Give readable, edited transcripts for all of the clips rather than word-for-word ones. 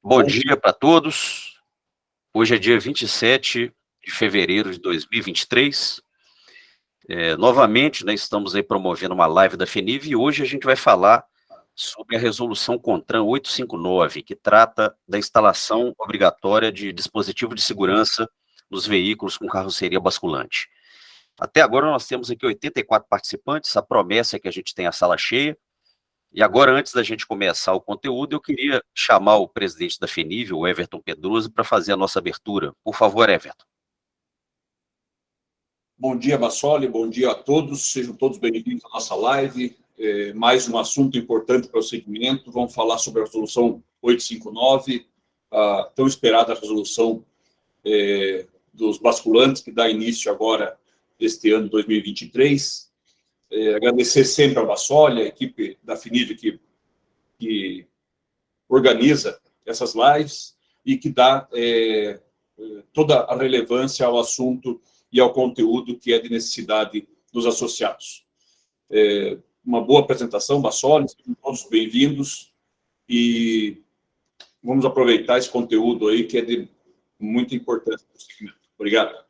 Bom dia para todos. Hoje é dia 27 de fevereiro de 2023. Novamente, né, estamos aí promovendo uma live da FENIV e hoje a gente vai falar sobre a resolução CONTRAN 859, que trata da instalação obrigatória de dispositivo de segurança nos veículos com carroceria basculante. Até agora nós temos aqui 84 participantes, a promessa é que a gente tenha a sala cheia. E agora, antes da gente começar o conteúdo, eu queria chamar o presidente da FENIV, o Everton Pedroso, para fazer a nossa abertura. Por favor, Everton. Bom dia, Bassoli, bom dia a todos, sejam todos bem-vindos à nossa live. Mais um assunto importante para o segmento, vamos falar sobre a resolução 859, a tão esperada resolução dos basculantes, que dá início agora, este ano 2023. Agradecer sempre ao Bassoli, a equipe da FENIV que organiza essas lives e que dá toda a relevância ao assunto e ao conteúdo que é de necessidade dos associados. Uma boa apresentação, Bassoli, sejam todos bem-vindos e vamos aproveitar esse conteúdo aí que é de muita importância para o segmento. Obrigado.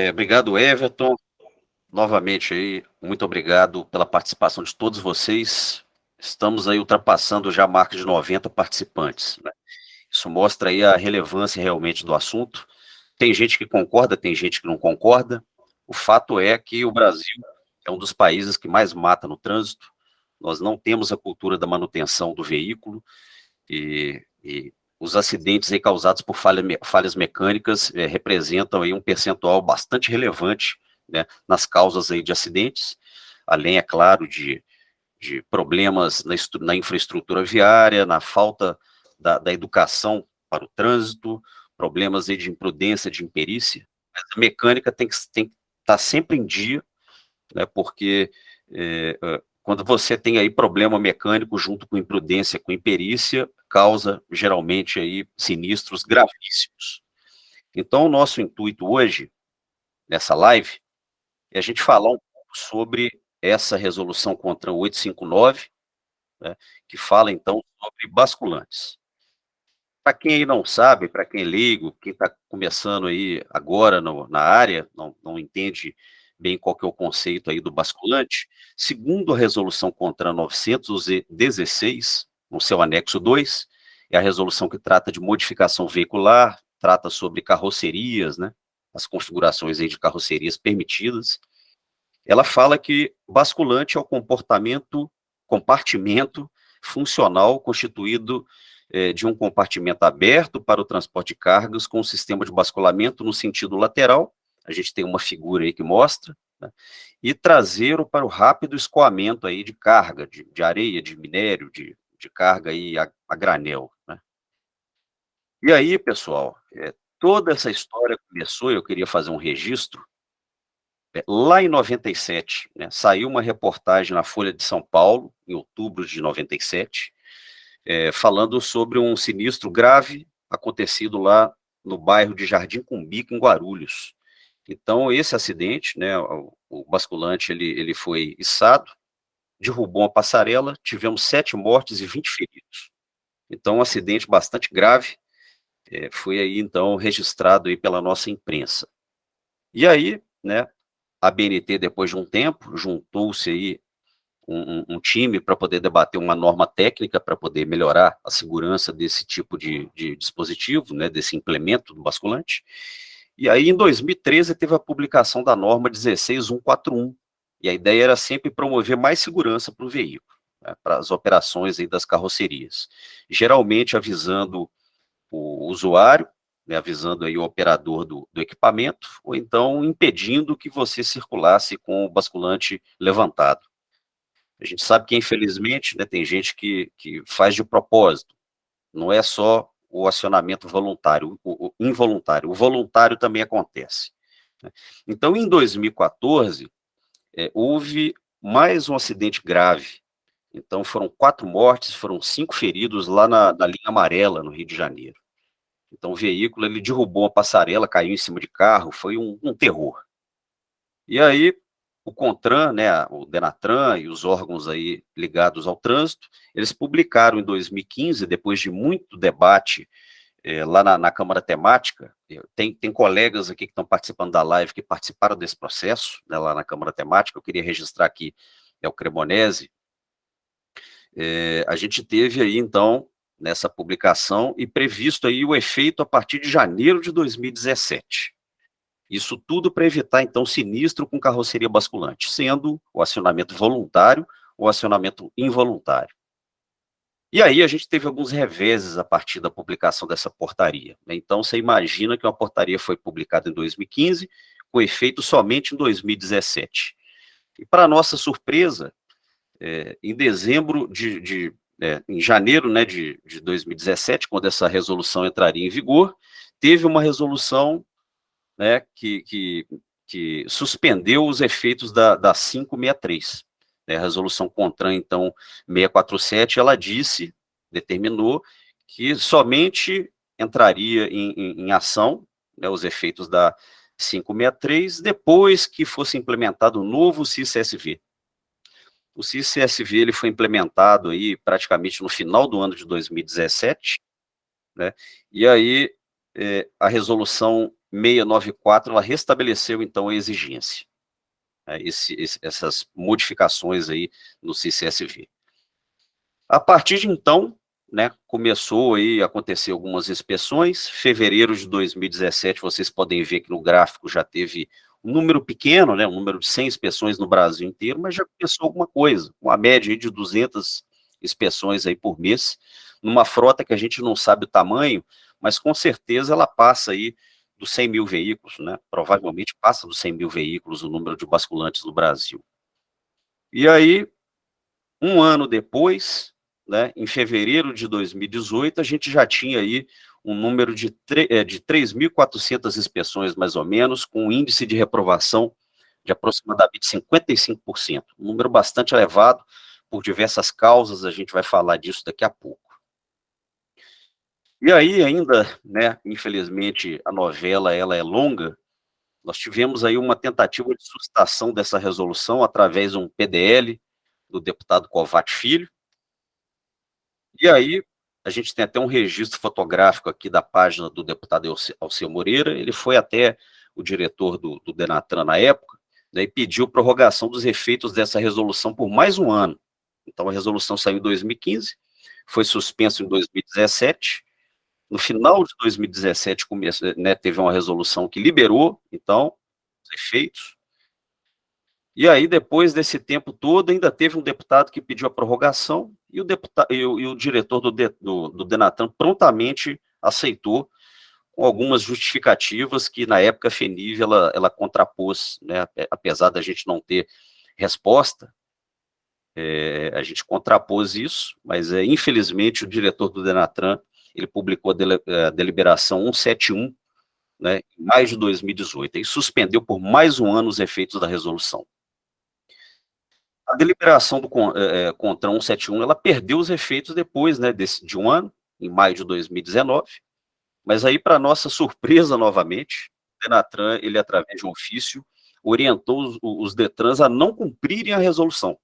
Obrigado, Everton. Novamente aí, muito obrigado pela participação de todos vocês. Estamos aí ultrapassando já a marca de 90 participantes, né? Isso mostra aí a relevância realmente do assunto. Tem gente que concorda, tem gente que não concorda. O fato é que o Brasil é um dos países que mais mata no trânsito. Nós não temos a cultura da manutenção do veículo e os acidentes aí causados por falhas mecânicas representam aí um percentual bastante relevante, né, nas causas aí de acidentes, além, é claro, de problemas na infraestrutura viária, na falta da educação para o trânsito, problemas aí de imprudência, de imperícia. Mas a mecânica tem que estar sempre em dia, né, porque quando você tem aí problema mecânico junto com imprudência, com imperícia, causa geralmente aí sinistros gravíssimos. Então, o nosso intuito hoje, nessa live, é a gente falar um pouco sobre essa resolução CONTRAN 859, né, que fala, então, sobre basculantes. Para quem aí não sabe, para quem é leigo, quem está começando aí agora na área, não entende bem qual que é o conceito aí do basculante, segundo a resolução CONTRAN 916, no seu anexo 2, é a resolução que trata de modificação veicular, trata sobre carrocerias, né, as configurações aí de carrocerias permitidas. Ela fala que basculante é o compartimento funcional constituído de um compartimento aberto para o transporte de cargas com um sistema de basculamento no sentido lateral, a gente tem uma figura aí que mostra, né, e traseiro para o rápido escoamento aí de carga, de areia, de minério, de carga aí a granel, né. E aí, pessoal, toda essa história começou, eu queria fazer um registro, lá em 97, né, saiu uma reportagem na Folha de São Paulo, em outubro de 97, falando sobre um sinistro grave acontecido lá no bairro de Jardim Cumbica, em Guarulhos. Então, esse acidente, né, o basculante ele foi içado, derrubou uma passarela, tivemos 7 mortes e 20 feridos. Então, um acidente bastante grave, foi aí, então, registrado aí pela nossa imprensa. E aí, né, a BNT, depois de um tempo, juntou-se aí um time para poder debater uma norma técnica para poder melhorar a segurança desse tipo de dispositivo, né, desse implemento do basculante. E aí, em 2013, teve a publicação da norma 16141, e a ideia era sempre promover mais segurança para o veículo, né, para as operações aí das carrocerias, geralmente avisando o usuário, né, avisando aí o operador do equipamento, ou então impedindo que você circulasse com o basculante levantado. A gente sabe que, infelizmente, né, tem gente que faz de propósito, não é só o acionamento voluntário, o involuntário, o voluntário também acontece, né. Então, em 2014, houve mais um acidente grave. Então, foram 4 mortes, foram 5 feridos lá na linha amarela, no Rio de Janeiro. Então, o veículo, ele derrubou uma passarela, caiu em cima de carro, foi um terror. E aí, o CONTRAN, né, o DENATRAN e os órgãos aí ligados ao trânsito, eles publicaram em 2015, depois de muito debate lá na Câmara Temática, tem colegas aqui que estão participando da live que participaram desse processo, né, lá na Câmara Temática, eu queria registrar aqui, o Cremonese. A gente teve aí, então, nessa publicação, e previsto aí o efeito a partir de janeiro de 2017. Isso tudo para evitar, então, sinistro com carroceria basculante, sendo o acionamento voluntário ou acionamento involuntário. E aí a gente teve alguns reveses a partir da publicação dessa portaria, né? Então, você imagina que uma portaria foi publicada em 2015, com efeito somente em 2017. E, para nossa surpresa, em dezembro em janeiro, né, de 2017, quando essa resolução entraria em vigor, teve uma resolução, né, que suspendeu os efeitos da 563. A resolução CONTRAN, então, 647, ela determinou que somente entraria em ação, né, os efeitos da 563, depois que fosse implementado o novo CIS-CSV. O CIS-CSV ele foi implementado aí praticamente no final do ano de 2017, né, e aí a resolução 694, ela restabeleceu, então, a exigência, essas modificações aí no CIS-CSV. A partir de então, né, começou aí a acontecer algumas inspeções. Fevereiro de 2017, vocês podem ver que no gráfico já teve um número pequeno, né, um número de 100 inspeções no Brasil inteiro, mas já começou alguma coisa, uma média aí de 200 inspeções aí por mês, numa frota que a gente não sabe o tamanho, mas com certeza ela passa aí dos 100 mil veículos, né, provavelmente passa dos 100 mil veículos o número de basculantes no Brasil. E aí, um ano depois, né, em fevereiro de 2018, a gente já tinha aí um número de 3.400 inspeções, mais ou menos, com um índice de reprovação de aproximadamente 55%, um número bastante elevado, por diversas causas, a gente vai falar disso daqui a pouco. E aí ainda, né, infelizmente, a novela ela é longa, nós tivemos aí uma tentativa de sustentação dessa resolução através de um PDL do deputado Kovács Filho, e aí a gente tem até um registro fotográfico aqui da página do deputado Alceu Moreira. Ele foi até o diretor do DENATRAN na época, né, e pediu prorrogação dos efeitos dessa resolução por mais um ano. Então a resolução saiu em 2015, foi suspenso em 2017, no final de 2017 né, teve uma resolução que liberou, então, os efeitos. E aí, depois desse tempo todo, ainda teve um deputado que pediu a prorrogação, e o diretor do DENATRAN prontamente aceitou, com algumas justificativas que, na época, a FENIV ela contrapôs, né, apesar da gente não ter resposta, a gente contrapôs isso, mas, infelizmente, o diretor do DENATRAN, ele publicou a deliberação 171, né, em maio de 2018, e suspendeu por mais um ano os efeitos da resolução. A deliberação do CONTRAN 171, ela perdeu os efeitos depois, né, de um ano, em maio de 2019, mas aí, para nossa surpresa, novamente, o DENATRAN, ele, através de um ofício, orientou os DETRANs a não cumprirem a resolução.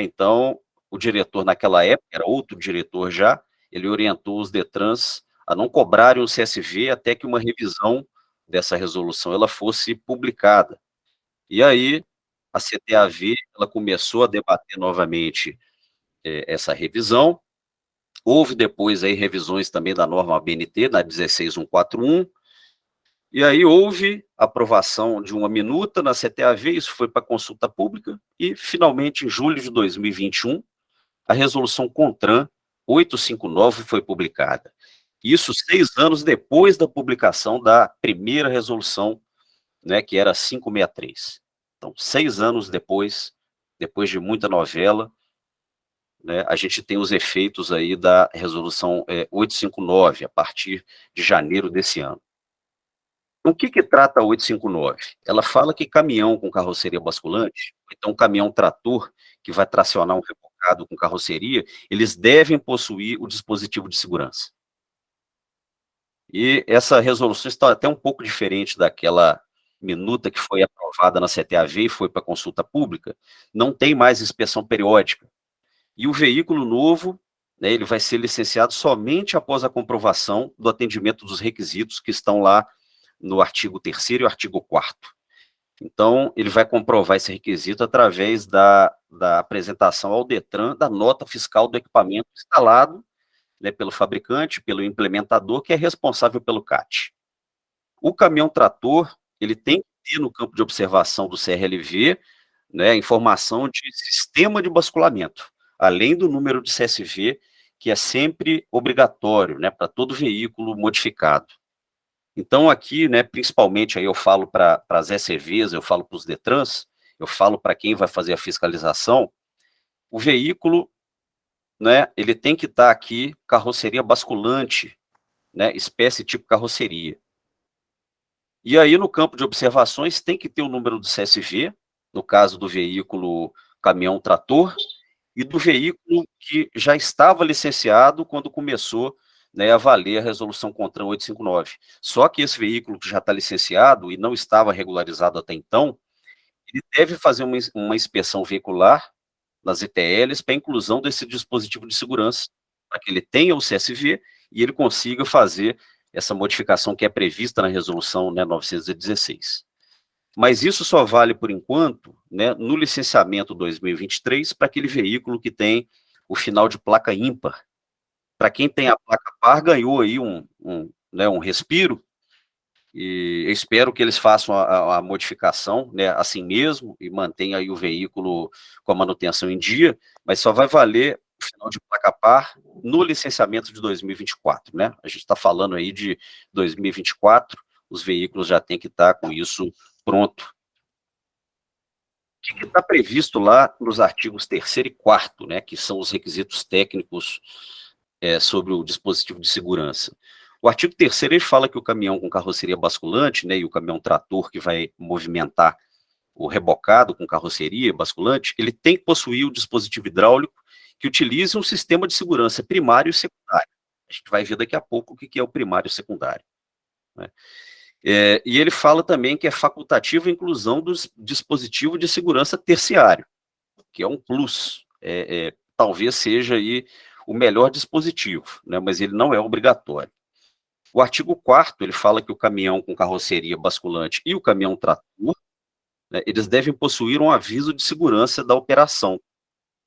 Então, o diretor, naquela época, era outro diretor já, ele orientou os DETRANs a não cobrarem o CSV até que uma revisão dessa resolução ela fosse publicada. E aí, a CTAV ela começou a debater novamente essa revisão. Houve depois aí revisões também da norma ABNT, na 16141, e aí houve aprovação de uma minuta na CTAV, isso foi para consulta pública, e finalmente, em julho de 2021, a resolução CONTRAN 859 foi publicada. Isso 6 anos depois da publicação da primeira resolução, né, que era 563. Então, 6 anos depois de muita novela, né, a gente tem os efeitos aí da resolução 859, a partir de janeiro desse ano. O que trata a 859? Ela fala que caminhão com carroceria basculante, então caminhão trator que vai tracionar um rebocado com carroceria, eles devem possuir o dispositivo de segurança. E essa resolução está até um pouco diferente daquela minuta que foi aprovada na CTAV e foi para consulta pública, não tem mais inspeção periódica. E o veículo novo, né, ele vai ser licenciado somente após a comprovação do atendimento dos requisitos que estão lá no artigo 3º e artigo 4º. Então, ele vai comprovar esse requisito através da apresentação ao Detran da nota fiscal do equipamento instalado, né, pelo fabricante, pelo implementador, que é responsável pelo CAT. O caminhão-trator, ele tem que ter no campo de observação do CRLV, né, informação de sistema de basculamento, além do número de CSV, que é sempre obrigatório, né, para todo veículo modificado. Então, aqui, né, principalmente, aí eu falo para as SCVs, eu falo para os Detrans, eu falo para quem vai fazer a fiscalização, o veículo, né, ele tem que estar aqui, carroceria basculante, né, espécie tipo carroceria. E aí, no campo de observações, tem que ter o número do CSV, no caso do veículo caminhão-trator, e do veículo que já estava licenciado quando começou, né, a valer a resolução CONTRAN 859. Só que esse veículo que já está licenciado e não estava regularizado até então, ele deve fazer uma inspeção veicular nas ETLs para a inclusão desse dispositivo de segurança, para que ele tenha o CSV e ele consiga fazer essa modificação que é prevista na resolução, né, 916. Mas isso só vale, por enquanto, né, no licenciamento 2023, para aquele veículo que tem o final de placa ímpar. Para quem tem a placa par, ganhou aí né, um respiro, e eu espero que eles façam a modificação, né, assim mesmo, e mantenham aí o veículo com a manutenção em dia, mas só vai valer o final de placa par no licenciamento de 2024, né? A gente está falando aí de 2024, os veículos já têm que estar com isso pronto. O que está previsto lá nos artigos 3º e 4º, né, que são os requisitos técnicos sobre o dispositivo de segurança? O artigo 3º ele fala que o caminhão com carroceria basculante, né, e o caminhão trator que vai movimentar o rebocado com carroceria basculante, ele tem que possuir o dispositivo hidráulico que utilize um sistema de segurança primário e secundário. A gente vai ver daqui a pouco o que é o primário e o secundário, né? E ele fala também que é facultativa a inclusão do dispositivo de segurança terciário, que é um plus, talvez seja aí o melhor dispositivo, né, mas ele não é obrigatório. O artigo 4º, ele fala que o caminhão com carroceria basculante e o caminhão trator, né, eles devem possuir um aviso de segurança da operação,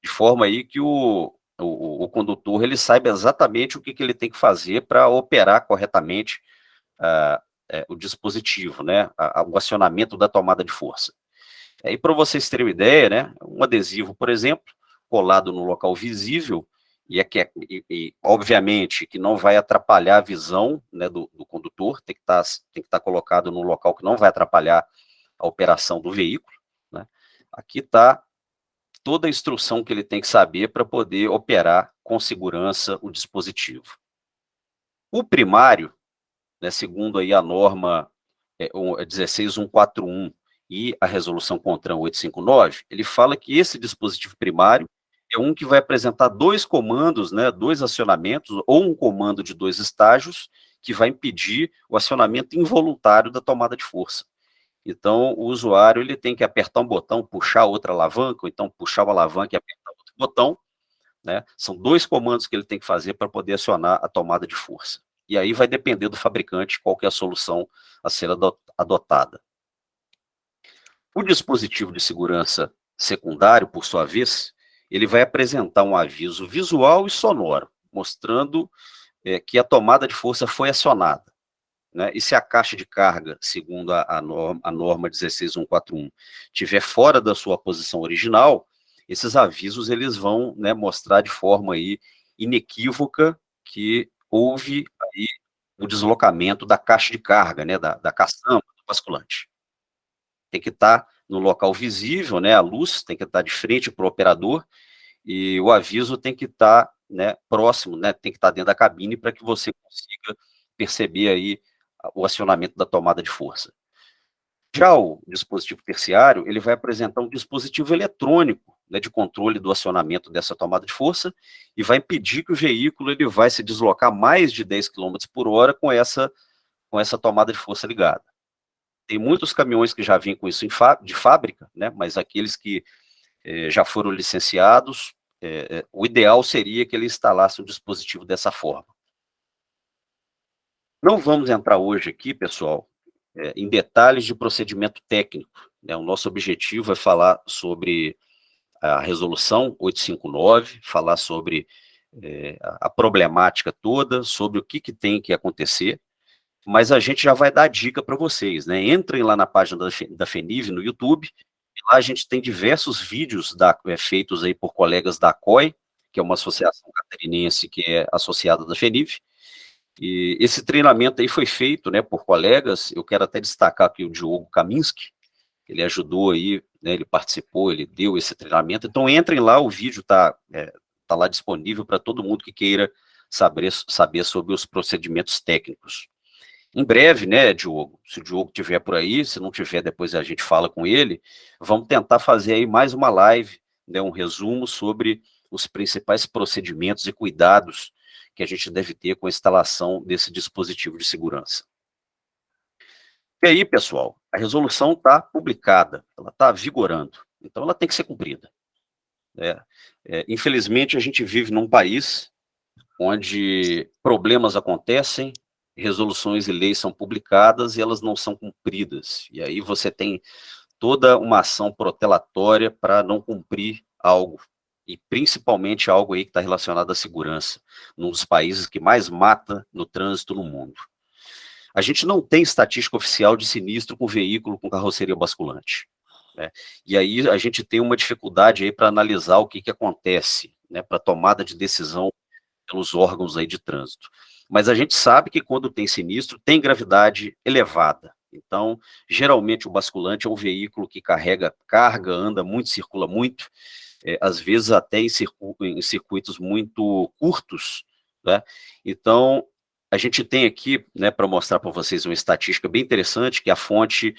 de forma aí que o condutor ele saiba exatamente o que ele tem que fazer para operar corretamente o dispositivo, né, o acionamento da tomada de força. E para vocês terem uma ideia, né, um adesivo, por exemplo, colado no local visível, obviamente que não vai atrapalhar a visão, né, do condutor, tem que estar colocado num local que não vai atrapalhar a operação do veículo, né. Aqui está toda a instrução que ele tem que saber para poder operar com segurança o dispositivo. O primário, né, segundo aí a norma 16141 e a resolução CONTRAN 859, ele fala que esse dispositivo primário é um que vai apresentar dois comandos, né, dois acionamentos, ou um comando de dois estágios, que vai impedir o acionamento involuntário da tomada de força. Então, o usuário ele tem que apertar um botão, puxar outra alavanca, ou então puxar uma alavanca e apertar outro botão, né? São dois comandos que ele tem que fazer para poder acionar a tomada de força. E aí vai depender do fabricante qual que é a solução a ser adotada. O dispositivo de segurança secundário, por sua vez, ele vai apresentar um aviso visual e sonoro, mostrando que a tomada de força foi acionada, né? E se a caixa de carga, segundo a norma 16141, estiver fora da sua posição original, esses avisos eles vão, né, mostrar de forma aí inequívoca que houve aí o deslocamento da caixa de carga, né, da caçamba, do basculante. Tem que estar no local visível, né, a luz tem que estar de frente para o operador, e o aviso tem que estar, né, próximo, né, tem que estar dentro da cabine para que você consiga perceber aí o acionamento da tomada de força. Já o dispositivo terciário, ele vai apresentar um dispositivo eletrônico, né, de controle do acionamento dessa tomada de força e vai impedir que o veículo ele vai se deslocar mais de 10 km por hora com essa tomada de força ligada. Tem muitos caminhões que já vêm com isso de fábrica, né? Mas aqueles que já foram licenciados, o ideal seria que ele instalasse um dispositivo dessa forma. Não vamos entrar hoje aqui, pessoal, em detalhes de procedimento técnico, né? O nosso objetivo é falar sobre a resolução 859, falar sobre a problemática toda, sobre o que tem que acontecer, mas a gente já vai dar dica para vocês, né? Entrem lá na página da FENIV no YouTube, e lá a gente tem diversos vídeos feitos aí por colegas da ACOI, que é uma associação catarinense que é associada da FENIV, e esse treinamento aí foi feito, né, por colegas. Eu quero até destacar aqui o Diogo Kaminski, ele ajudou aí, né, ele participou, ele deu esse treinamento. Então entrem lá, o vídeo tá lá disponível para todo mundo que queira saber sobre os procedimentos técnicos. Em breve, né, Diogo, se o Diogo estiver por aí, se não tiver, depois a gente fala com ele, vamos tentar fazer aí mais uma live, né, um resumo sobre os principais procedimentos e cuidados que a gente deve ter com a instalação desse dispositivo de segurança. E aí, pessoal, a resolução está publicada, ela está vigorando, então ela tem que ser cumprida. Infelizmente, a gente vive num país onde problemas acontecem, resoluções e leis são publicadas e elas não são cumpridas. E aí você tem toda uma ação protelatória para não cumprir algo, e principalmente algo aí que está relacionado à segurança, num dos países que mais mata no trânsito no mundo. A gente não tem estatística oficial de sinistro com veículo com carroceria basculante, né? E aí a gente tem uma dificuldade aí para analisar o que acontece, né, para tomada de decisão pelos órgãos aí de trânsito. Mas a gente sabe que quando tem sinistro, tem gravidade elevada. Então, geralmente o basculante é um veículo que carrega carga, anda muito, circula muito, às vezes até em circuitos muito curtos, né? Então, a gente tem aqui, né, para mostrar para vocês uma estatística bem interessante, que a fonte,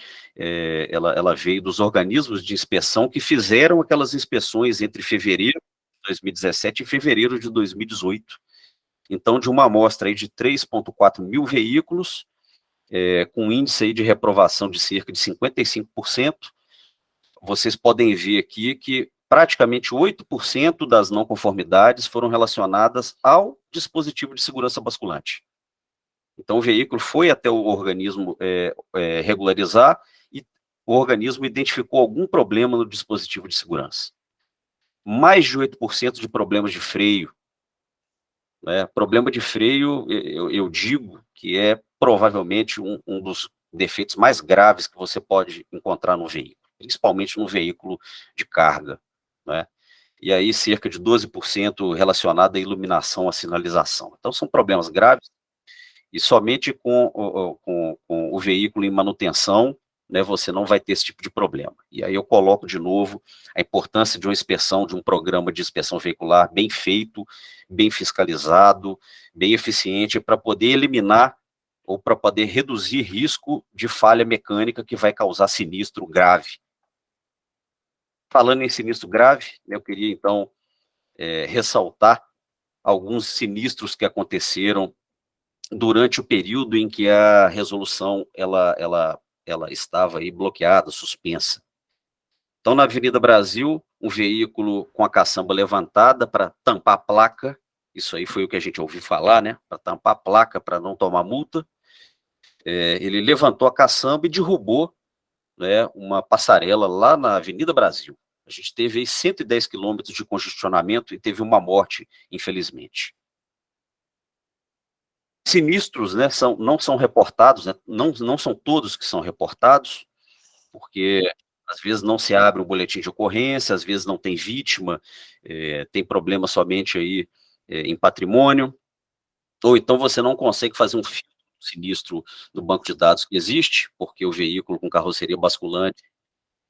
ela veio dos organismos de inspeção que fizeram aquelas inspeções entre fevereiro de 2017 e fevereiro de 2018. Então, de uma amostra aí de 3,4 mil veículos, com um índice aí de reprovação de cerca de 55%, vocês podem ver aqui que praticamente 8% das não conformidades foram relacionadas ao dispositivo de segurança basculante. Então, o veículo foi até o organismo regularizar e o organismo identificou algum problema no dispositivo de segurança. Mais de 8% de problemas de freio. Problema de freio, eu digo que é provavelmente um dos defeitos mais graves que você pode encontrar no veículo, principalmente no veículo de carga, né? E aí cerca de 12% relacionado à iluminação, à sinalização. Então são problemas graves, e somente com o veículo em manutenção, né, você não vai ter esse tipo de problema. E aí eu coloco de novo a importância de uma inspeção, de um programa de inspeção veicular bem feito, bem fiscalizado, bem eficiente, para poder eliminar ou para poder reduzir risco de falha mecânica que vai causar sinistro grave. Falando em sinistro grave, eu queria então ressaltar alguns sinistros que aconteceram durante o período em que a resolução ela estava aí bloqueada, suspensa. Então, na Avenida Brasil, um veículo com a caçamba levantada para tampar a placa, isso aí foi o que a gente ouviu falar, né? Para tampar a placa, para não tomar multa. Ele levantou a caçamba e derrubou, né, uma passarela lá na Avenida Brasil. A gente teve aí 110 quilômetros de congestionamento e teve uma morte, infelizmente. Sinistros, né, não são reportados, né, não são todos que são reportados, porque às vezes não se abre um boletim de ocorrência, às vezes não tem vítima, tem problema somente aí em patrimônio, ou então você não consegue fazer um filtro sinistro no banco de dados que existe, porque o veículo com carroceria basculante,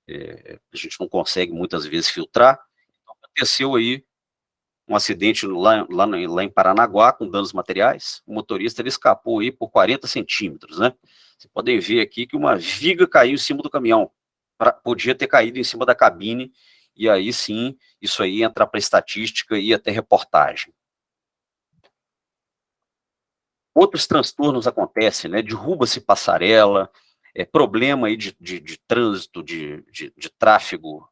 a gente não consegue muitas vezes filtrar. Então, aconteceu aí um acidente lá em Paranaguá, com danos materiais. O motorista ele escapou aí por 40 centímetros, né? Vocês podem ver aqui que uma viga caiu em cima do caminhão. Podia ter caído em cima da cabine, e aí sim, isso aí ia entrar para estatística e até reportagem. Outros transtornos acontecem, né? Derruba-se passarela, problema aí de trânsito, de tráfego,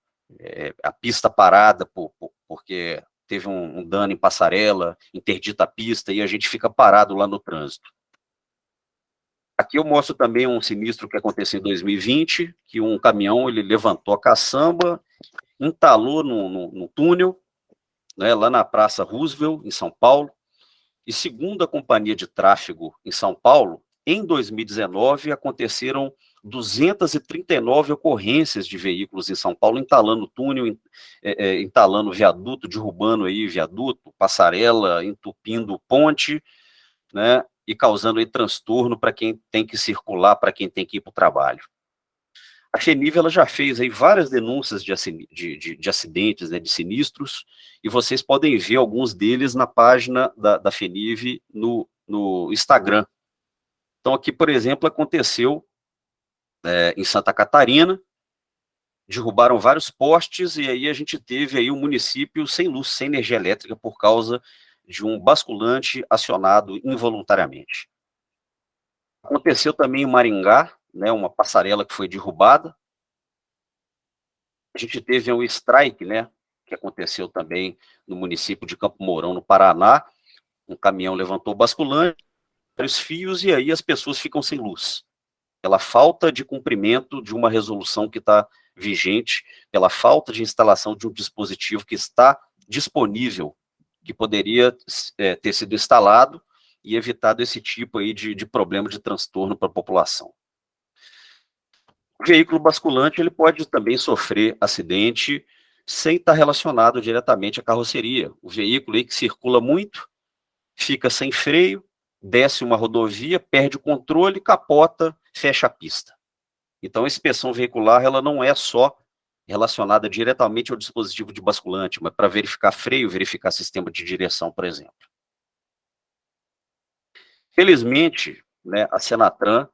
a pista parada porque teve um dano em passarela, interdita a pista e a gente fica parado lá no trânsito. Aqui eu mostro também um sinistro que aconteceu em 2020, que um caminhão ele levantou a caçamba, entalou no túnel, né, lá na Praça Roosevelt, em São Paulo, e segundo a Companhia de Tráfego em São Paulo, em 2019 aconteceram 239 ocorrências de veículos em São Paulo, entalando túnel, entalando viaduto, derrubando aí viaduto, passarela, entupindo ponte, né, e causando aí transtorno para quem tem que circular, para quem tem que ir para o trabalho. A FENIV ela já fez aí várias denúncias de acidentes, né, de sinistros, e vocês podem ver alguns deles na página da FENIV no Instagram. Então aqui, por exemplo, aconteceu em Santa Catarina, derrubaram vários postes, e aí a gente teve aí um município sem luz, sem energia elétrica, por causa de um basculante acionado involuntariamente. Aconteceu também em Maringá, né, uma passarela que foi derrubada. A gente teve um strike, né, que aconteceu também no município de Campo Mourão, no Paraná. Um caminhão levantou basculante, vários fios, e aí as pessoas ficam sem luz. Pela falta de cumprimento de uma resolução que está vigente, pela falta de instalação de um dispositivo que está disponível, que poderia ter sido instalado e evitado esse tipo aí de problema de transtorno para a população. O veículo basculante ele pode também sofrer acidente sem estar relacionado diretamente à carroceria. O veículo aí que circula muito, fica sem freio, desce uma rodovia, perde o controle, capota, fecha a pista. Então a inspeção veicular ela não é só relacionada diretamente ao dispositivo de basculante, mas para verificar freio, verificar sistema de direção, por exemplo. Felizmente, né, a Senatran,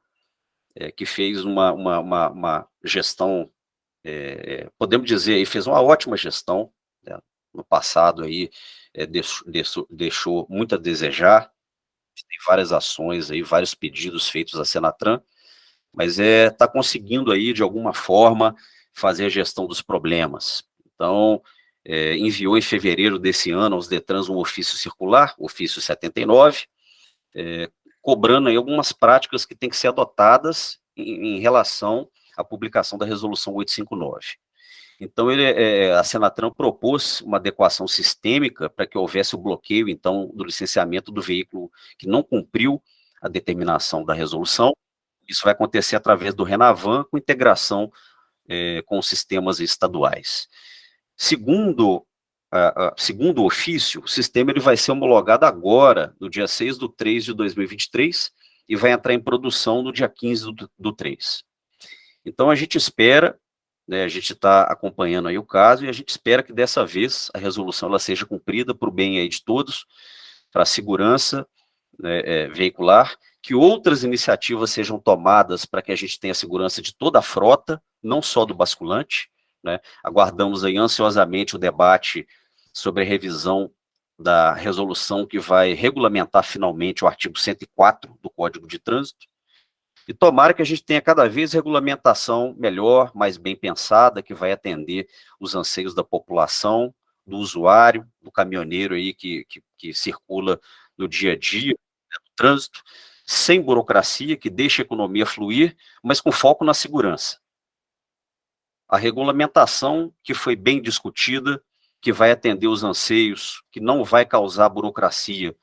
que fez uma gestão, podemos dizer, aí, fez uma ótima gestão, né, no passado, aí, deixou muito a desejar, tem várias ações, aí, vários pedidos feitos à Senatran, mas está conseguindo aí, de alguma forma, fazer a gestão dos problemas. Então, enviou em fevereiro desse ano aos Detrans um ofício circular, ofício 79, cobrando aí algumas práticas que têm que ser adotadas em relação à publicação da resolução 859. Então, a Senatran propôs uma adequação sistêmica para que houvesse o bloqueio, então, do licenciamento do veículo que não cumpriu a determinação da resolução. Isso vai acontecer através do Renavan, com integração com os sistemas estaduais. Segundo o ofício, o sistema ele vai ser homologado agora, no dia 6/3 de 2023, e vai entrar em produção no dia 15/3. Então, a gente espera, né, a gente está acompanhando aí o caso, e a gente espera que dessa vez a resolução ela seja cumprida para o bem aí de todos, para a segurança, né, veicular, que outras iniciativas sejam tomadas para que a gente tenha segurança de toda a frota, não só do basculante, né? Aguardamos aí ansiosamente o debate sobre a revisão da resolução que vai regulamentar finalmente o artigo 104 do Código de Trânsito, e tomara que a gente tenha cada vez regulamentação melhor, mais bem pensada, que vai atender os anseios da população, do usuário, do caminhoneiro aí que circula no dia a dia, né, no trânsito, sem burocracia, que deixa a economia fluir, mas com foco na segurança. A regulamentação que foi bem discutida, que vai atender os anseios, que não vai causar burocracia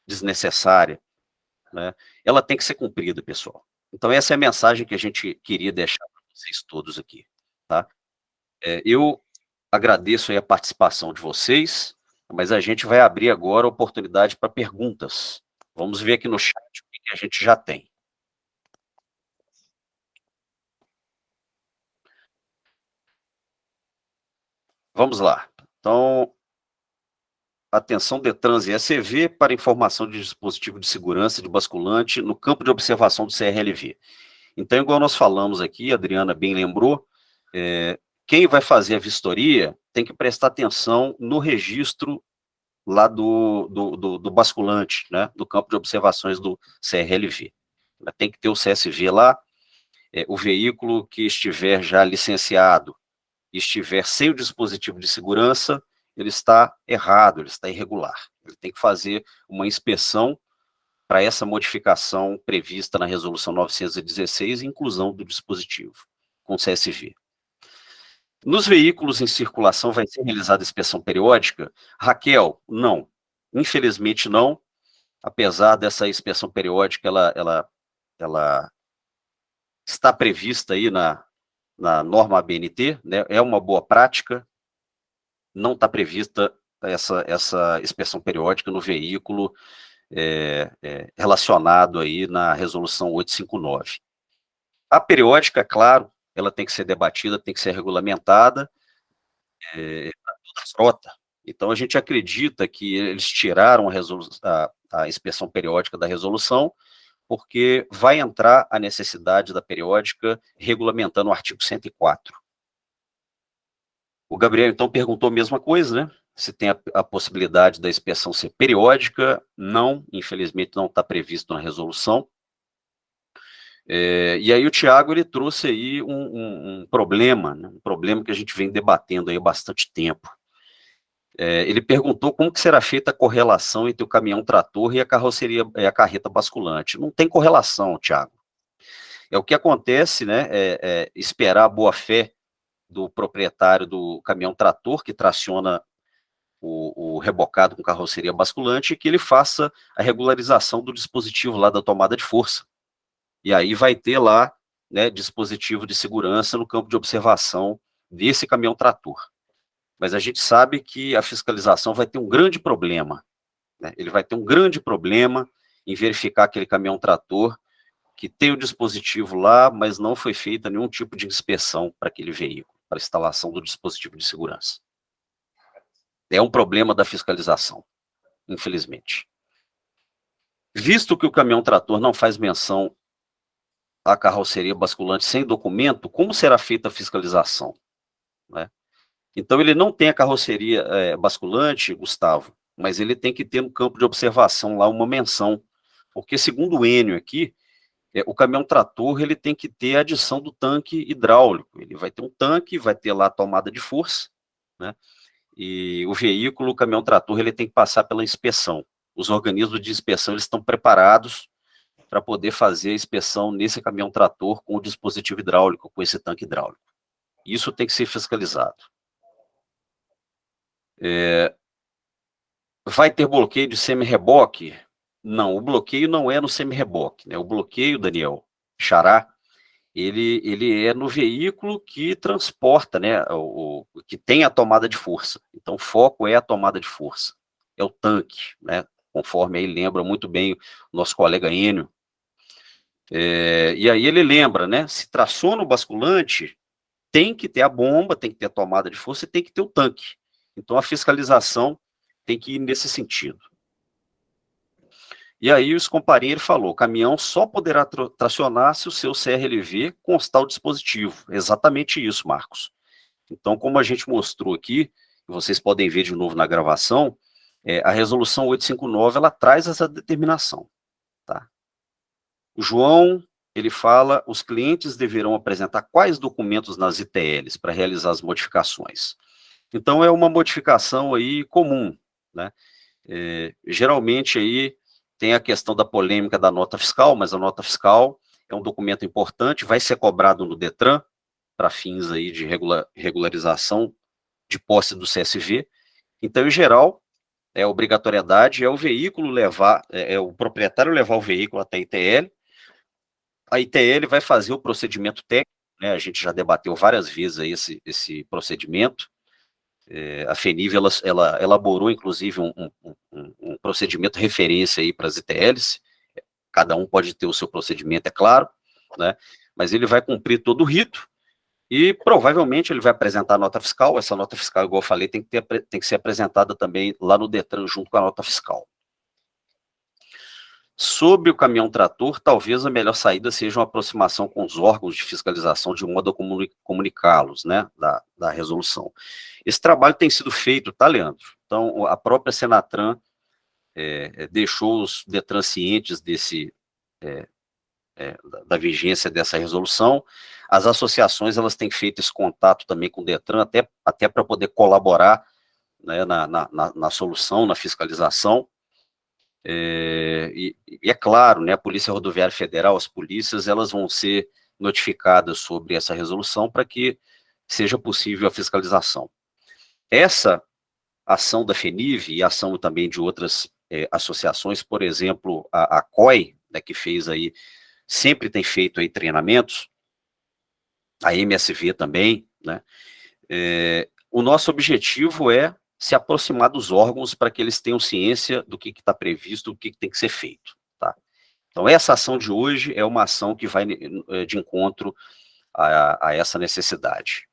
desnecessária, né, ela tem que ser cumprida, pessoal. Então, essa é a mensagem que a gente queria deixar para vocês todos aqui, tá? Eu agradeço aí a participação de vocês, mas a gente vai abrir agora a oportunidade para perguntas. Vamos ver aqui no chat o que a gente já tem. Vamos lá. Então, atenção Detrans e ECV para informação de dispositivo de segurança de basculante no campo de observação do CRLV. Então, igual nós falamos aqui, a Adriana bem lembrou, quem vai fazer a vistoria tem que prestar atenção no registro lá do basculante, né, do campo de observações do CRLV. Tem que ter o CSV lá, o veículo que estiver já licenciado e estiver sem o dispositivo de segurança, ele está errado, ele está irregular. Ele tem que fazer uma inspeção para essa modificação prevista na Resolução 916, inclusão do dispositivo com CSV. Nos veículos em circulação vai ser realizada inspeção periódica? Raquel, não. Infelizmente não, apesar dessa inspeção periódica, ela está prevista aí na norma ABNT, né? É uma boa prática, não está prevista essa inspeção periódica no veículo relacionado aí na resolução 859. A periódica, claro, ela tem que ser debatida, tem que ser regulamentada para toda a frota. Então, a gente acredita que eles tiraram a inspeção periódica da resolução, porque vai entrar a necessidade da periódica regulamentando o artigo 104. O Gabriel, então, perguntou a mesma coisa, né? Se tem a possibilidade da inspeção ser periódica. Não, infelizmente não está previsto na resolução. E aí o Tiago, ele trouxe aí um problema, né? Um problema que a gente vem debatendo aí há bastante tempo. Ele perguntou como que será feita a correlação entre o caminhão-trator e a carroceria, a carreta basculante. Não tem correlação, Tiago. O que acontece, né, esperar a boa-fé do proprietário do caminhão-trator que traciona o rebocado com carroceria basculante, e que ele faça a regularização do dispositivo lá da tomada de força. E aí vai ter lá, né, dispositivo de segurança no campo de observação desse caminhão-trator. Mas a gente sabe que a fiscalização vai ter um grande problema, né? Ele vai ter um grande problema em verificar aquele caminhão-trator que tem o dispositivo lá, mas não foi feita nenhum tipo de inspeção para aquele veículo, para a instalação do dispositivo de segurança. É um problema da fiscalização, infelizmente. Visto que o caminhão-trator não faz menção à carroceria basculante sem documento, como será feita a fiscalização, né? Então, ele não tem a carroceria basculante, Gustavo, mas ele tem que ter no campo de observação lá uma menção, porque segundo o Enio aqui, o caminhão-trator ele tem que ter a adição do tanque hidráulico. Ele vai ter um tanque, vai ter lá a tomada de força, né? E o veículo, o caminhão-trator, ele tem que passar pela inspeção. Os organismos de inspeção eles estão preparados para poder fazer a inspeção nesse caminhão-trator com o dispositivo hidráulico, com esse tanque hidráulico. Isso tem que ser fiscalizado. Vai ter bloqueio de semi-reboque? Não, o bloqueio não é no semi-reboque, né? O bloqueio, Daniel Xará, ele é no veículo que transporta, né, que tem a tomada de força. Então, o foco é a tomada de força, é o tanque, né, conforme aí lembra muito bem o nosso colega Enio. E aí ele lembra, né, se traciona o basculante, tem que ter a bomba, tem que ter a tomada de força e tem que ter o tanque. Então, a fiscalização tem que ir nesse sentido. E aí o Scomparini falou, o caminhão só poderá tracionar se o seu CRLV constar o dispositivo. Exatamente isso, Marcos. Então, como a gente mostrou aqui, vocês podem ver de novo na gravação, a resolução 859, ela traz essa determinação. Tá? O João, ele fala, os clientes deverão apresentar quais documentos nas ITLs para realizar as modificações. Então, é uma modificação aí comum, né? Geralmente aí, tem a questão da polêmica da nota fiscal, mas a nota fiscal é um documento importante, vai ser cobrado no DETRAN, para fins aí de regularização de posse do CSV. Então, em geral, a obrigatoriedade é o veículo levar, o proprietário levar o veículo até a ITL vai fazer o procedimento técnico, né? A gente já debateu várias vezes aí esse procedimento. A FENIV, ela elaborou, inclusive, um procedimento referência aí para as ITLs, cada um pode ter o seu procedimento, é claro, né? Mas ele vai cumprir todo o rito, e provavelmente ele vai apresentar a nota fiscal. Essa nota fiscal, igual eu falei, tem que ser apresentada também lá no DETRAN, junto com a nota fiscal. Sobre o caminhão-trator, talvez a melhor saída seja uma aproximação com os órgãos de fiscalização de modo a comunicá-los, né, da resolução. Esse trabalho tem sido feito, tá, Leandro? Então, a própria Senatran deixou os DETRAN cientes da vigência dessa resolução. As associações, elas têm feito esse contato também com o Detran, até para poder colaborar, né, na solução, na fiscalização. E é claro, né, a Polícia Rodoviária Federal, as polícias, elas vão ser notificadas sobre essa resolução para que seja possível a fiscalização. Essa ação da FENIV e ação também de outras associações, por exemplo, a COI, né, que fez aí, sempre tem feito aí treinamentos, a MSV também, né, o nosso objetivo é se aproximar dos órgãos para que eles tenham ciência do que está previsto, do que tem que ser feito, tá? Então, essa ação de hoje é uma ação que vai de encontro a essa necessidade.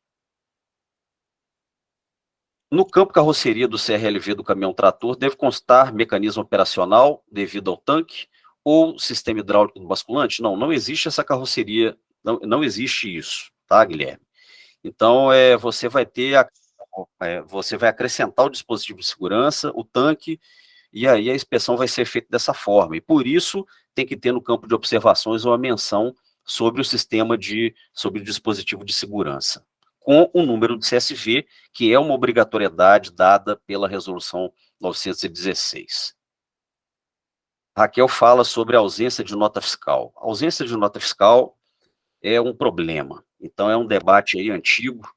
No campo carroceria do CRLV do caminhão-trator, deve constar mecanismo operacional devido ao tanque ou sistema hidráulico do basculante? Não, não existe essa carroceria, não existe isso, tá, Guilherme? Então, você vai acrescentar o dispositivo de segurança, o tanque, e aí a inspeção vai ser feita dessa forma. E por isso tem que ter no campo de observações uma menção sobre o sobre o dispositivo de segurança, com o número do CSV, que é uma obrigatoriedade dada pela resolução 916. Raquel fala sobre a ausência de nota fiscal. A ausência de nota fiscal é um problema. Então, é um debate aí antigo,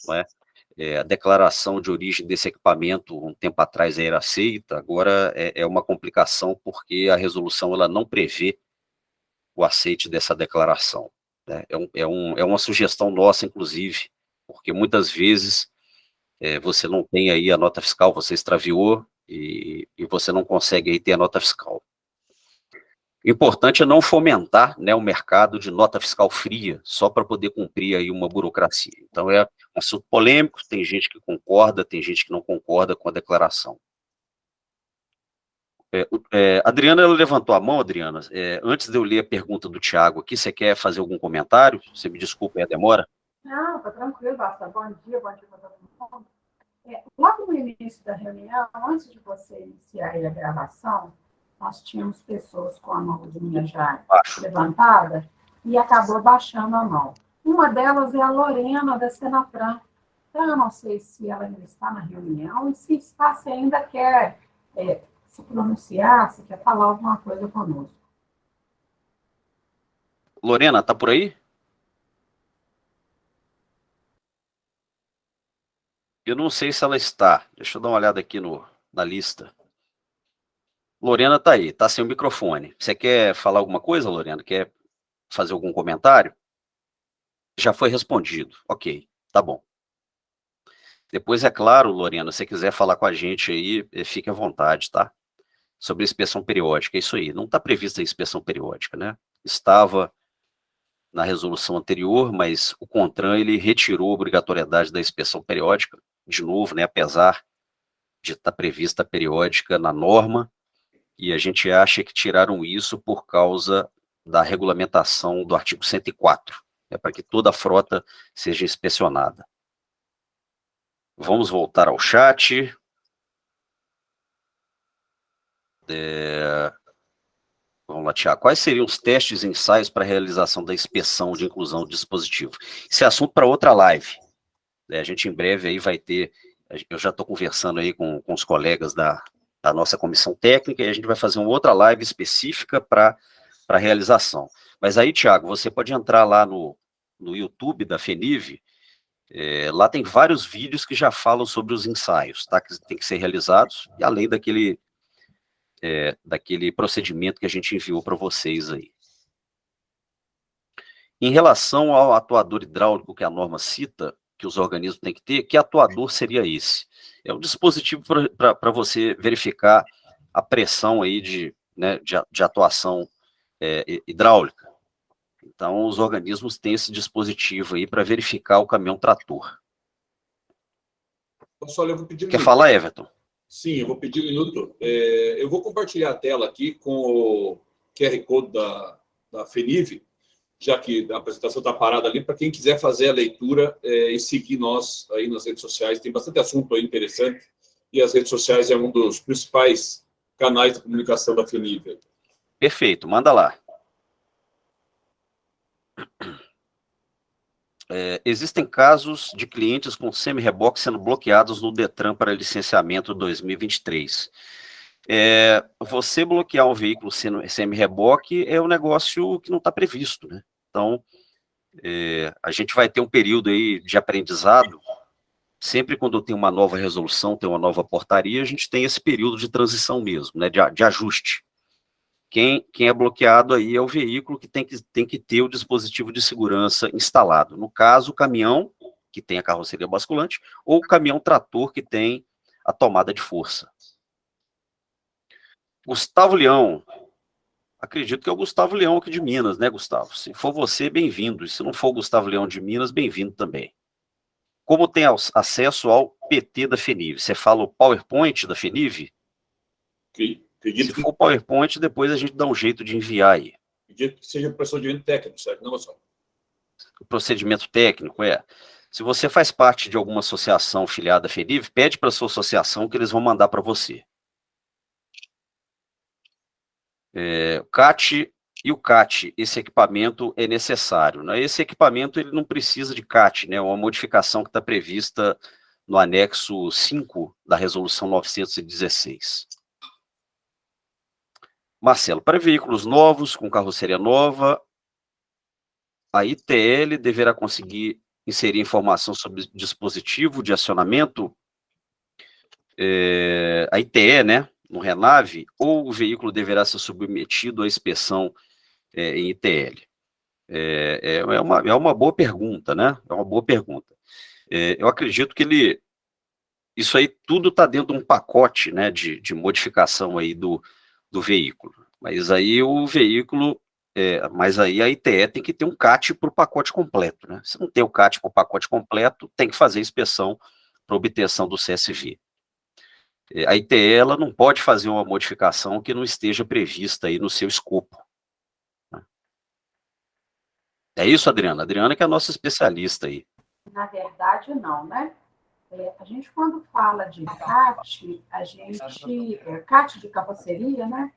não é? A declaração de origem desse equipamento, um tempo atrás, era aceita, agora é uma complicação, porque a resolução ela não prevê o aceite dessa declaração, né? É uma sugestão nossa, inclusive, porque muitas vezes você não tem aí a nota fiscal, você extraviou e você não consegue aí ter a nota fiscal. O importante é não fomentar, né, o mercado de nota fiscal fria, só para poder cumprir aí uma burocracia. Então, é um assunto polêmico, tem gente que concorda, tem gente que não concorda com a declaração. Adriana, ela levantou a mão, Adriana. Antes de eu ler a pergunta do Thiago aqui, você quer fazer algum comentário? Você me desculpa aí a demora. Não, está tranquilo, basta. Bom dia para todo mundo. Logo no início da reunião, antes de você iniciar a gravação, nós tínhamos pessoas com a mãozinha já levantada e acabou baixando a mão. Uma delas é a Lorena, da Senafran. Então, eu não sei se ela ainda está na reunião e se está, se ainda quer se pronunciar, se quer falar alguma coisa conosco. Lorena, está por aí? Eu não sei se ela está. Deixa eu dar uma olhada aqui na lista. Lorena está aí, está sem o microfone. Você quer falar alguma coisa, Lorena? Quer fazer algum comentário? Já foi respondido. Ok, tá bom. Depois, é claro, Lorena, se você quiser falar com a gente aí, fique à vontade, tá? Sobre a inspeção periódica, é isso aí. Não está prevista a inspeção periódica, né? Estava na resolução anterior, mas o CONTRAN, ele retirou a obrigatoriedade da inspeção periódica, de novo, né? Apesar de estar prevista a periódica na norma, e a gente acha que tiraram isso por causa da regulamentação do artigo 104, para que toda a frota seja inspecionada. Vamos voltar ao chat. Vamos lá, Tiago. Quais seriam os testes e ensaios para a realização da inspeção de inclusão do dispositivo? Esse é assunto para outra live. A gente em breve aí vai ter, eu já estou conversando aí com os colegas da nossa comissão técnica, e a gente vai fazer uma outra live específica para a realização. Mas aí, Tiago, você pode entrar lá no YouTube da FENIV, lá tem vários vídeos que já falam sobre os ensaios, tá, que tem que ser realizados, e além daquele procedimento que a gente enviou para vocês aí. Em relação ao atuador hidráulico que a norma cita, que os organismos têm que ter, que atuador seria esse? É um dispositivo para você verificar a pressão aí de atuação hidráulica. Então, os organismos têm esse dispositivo aí para verificar o caminhão-trator. Pessoal, eu vou pedir Quer falar, Everton? Sim, eu vou pedir um minuto. Eu vou compartilhar a tela aqui com o QR Code da FENIV, já que a apresentação está parada ali, para quem quiser fazer a leitura e seguir nós aí nas redes sociais. Tem bastante assunto aí interessante, e as redes sociais é um dos principais canais de comunicação da FENIV. Perfeito, manda lá. Existem casos de clientes com semi-reboque sendo bloqueados no Detran para licenciamento 2023. Você bloquear um veículo semi-reboque é um negócio que não está previsto, né? Então, a gente vai ter um período aí de aprendizado. Sempre quando tem uma nova resolução, tem uma nova portaria, a gente tem esse período de transição mesmo, né, de ajuste. Quem é bloqueado aí é o veículo que tem que ter o dispositivo de segurança instalado. No caso, o caminhão, que tem a carroceria basculante, ou o caminhão trator, que tem a tomada de força. Gustavo Leão. Acredito que é o Gustavo Leão aqui de Minas, né, Gustavo? Se for você, bem-vindo. E se não for o Gustavo Leão de Minas, bem-vindo também. Como tem acesso ao PT da FENIV? Você fala o PowerPoint da FENIV? Se for o PowerPoint, depois a gente dá um jeito de enviar aí. Acredito que seja procedimento técnico, certo? Não, só. O procedimento técnico se você faz parte de alguma associação filiada à FENIV, pede para a sua associação que eles vão mandar para você. O CAT e o CAT, esse equipamento é necessário, né? Esse equipamento ele não precisa de CAT, né? É uma modificação que está prevista no anexo 5 da resolução 916. Marcelo, para veículos novos, com carroceria nova, a ITL deverá conseguir inserir informação sobre dispositivo de acionamento, a ITE, né, no RENAVE, ou o veículo deverá ser submetido à inspeção em ITL? É uma boa pergunta, né? É uma boa pergunta. Eu acredito que isso aí tudo está dentro de um pacote, né, de modificação aí do veículo. Mas aí o veículo, mas aí a ITE tem que ter um CAT para o pacote completo, né? Se não tem o CAT para o pacote completo, tem que fazer a inspeção para obtenção do CSV. A ITE, ela não pode fazer uma modificação que não esteja prevista aí no seu escopo. É isso, Adriana? Adriana que é a nossa especialista aí. Na verdade, não, né? A gente, quando fala de CAT, CAT de carroceria, né?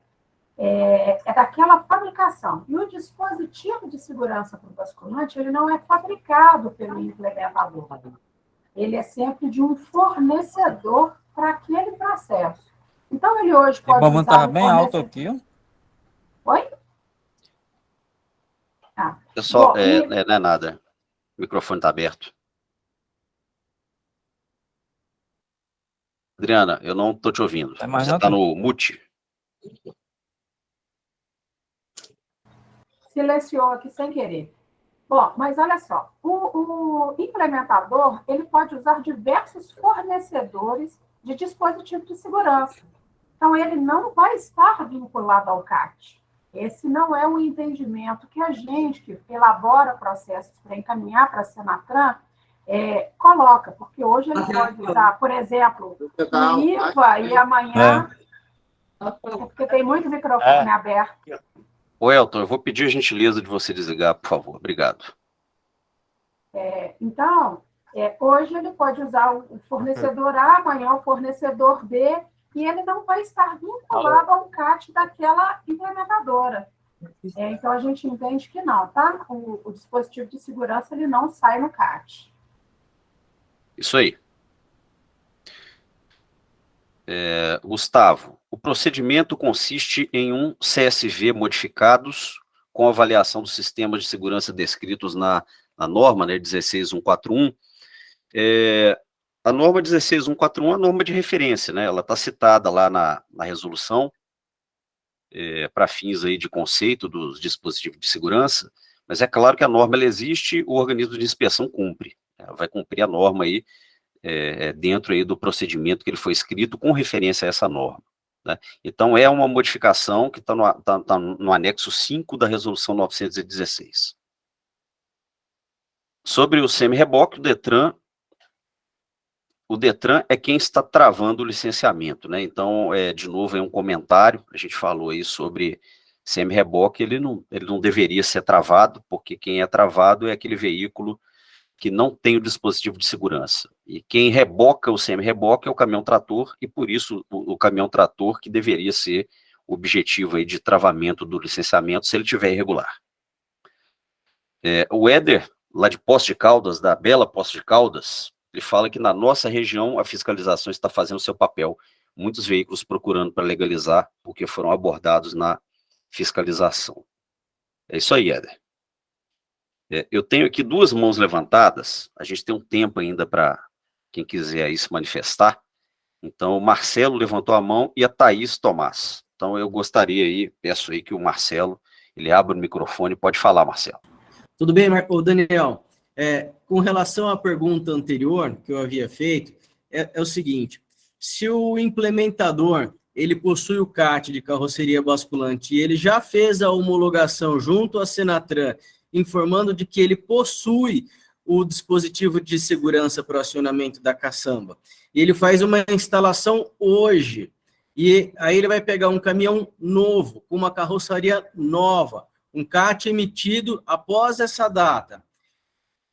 É daquela fabricação. E o dispositivo de segurança para o basculante, ele não é fabricado pelo implementador. Ele é sempre de um fornecedor para aquele processo. Então, ele hoje pode usar... Estava bem alto aqui. Oi? Pessoal, não é nada. O microfone está aberto. Adriana, eu não estou te ouvindo. Você está no mute? Silenciou aqui sem querer. Bom, mas olha só, o implementador, ele pode usar diversos fornecedores de dispositivo de segurança. Então, ele não vai estar vinculado ao CAT. Esse não é o entendimento que a gente, que elabora processos para encaminhar para a Senatran, coloca, porque hoje ele pode usar, por exemplo, o IVA e amanhã, porque tem muito microfone aberto. Ô, Elton, eu vou pedir a gentileza de você desligar, por favor. Obrigado. Então, hoje ele pode usar o fornecedor A, amanhã o fornecedor B, e ele não vai estar vinculado ao CAT daquela implementadora. Então, a gente entende que não, tá? O dispositivo de segurança, ele não sai no CAT. Isso aí. Gustavo, o procedimento consiste em um CSV modificados com avaliação dos sistemas de segurança descritos na norma, né, 16141. A norma 16141 é a norma de referência, né? Ela está citada lá na resolução para fins aí de conceito dos dispositivos de segurança, mas é claro que a norma ela existe, o organismo de inspeção cumpre. Ela vai cumprir a norma aí dentro aí do procedimento que ele foi escrito com referência a essa norma, né? Então, é uma modificação que está no anexo 5 da resolução 916. Sobre o semi-reboque, o Detran é quem está travando o licenciamento, né? Então, de novo, é um comentário, a gente falou aí sobre semi-reboque, ele não deveria ser travado, porque quem é travado é aquele veículo que não tem o dispositivo de segurança. E quem reboca o semi-reboque é o caminhão-trator, e por isso o caminhão-trator que deveria ser o objetivo aí de travamento do licenciamento se ele estiver irregular. O Éder, lá de Poços de Caldas, da bela Poços de Caldas, ele fala que na nossa região a fiscalização está fazendo o seu papel. Muitos veículos procurando para legalizar, porque foram abordados na fiscalização. É isso aí, Éder. Eu tenho aqui 2 mãos levantadas, a gente tem um tempo ainda para quem quiser aí se manifestar. Então, o Marcelo levantou a mão e a Thaís Tomás. Então, eu gostaria aí, peço aí que o Marcelo, ele abra o microfone, pode falar, Marcelo. Tudo bem, Daniel? Com relação à pergunta anterior que eu havia feito, é o seguinte, se o implementador, ele possui o CAT de carroceria basculante e ele já fez a homologação junto à Senatran, informando de que ele possui o dispositivo de segurança para o acionamento da caçamba, e ele faz uma instalação hoje, e aí ele vai pegar um caminhão novo, com uma carroceria nova, um CAT emitido após essa data,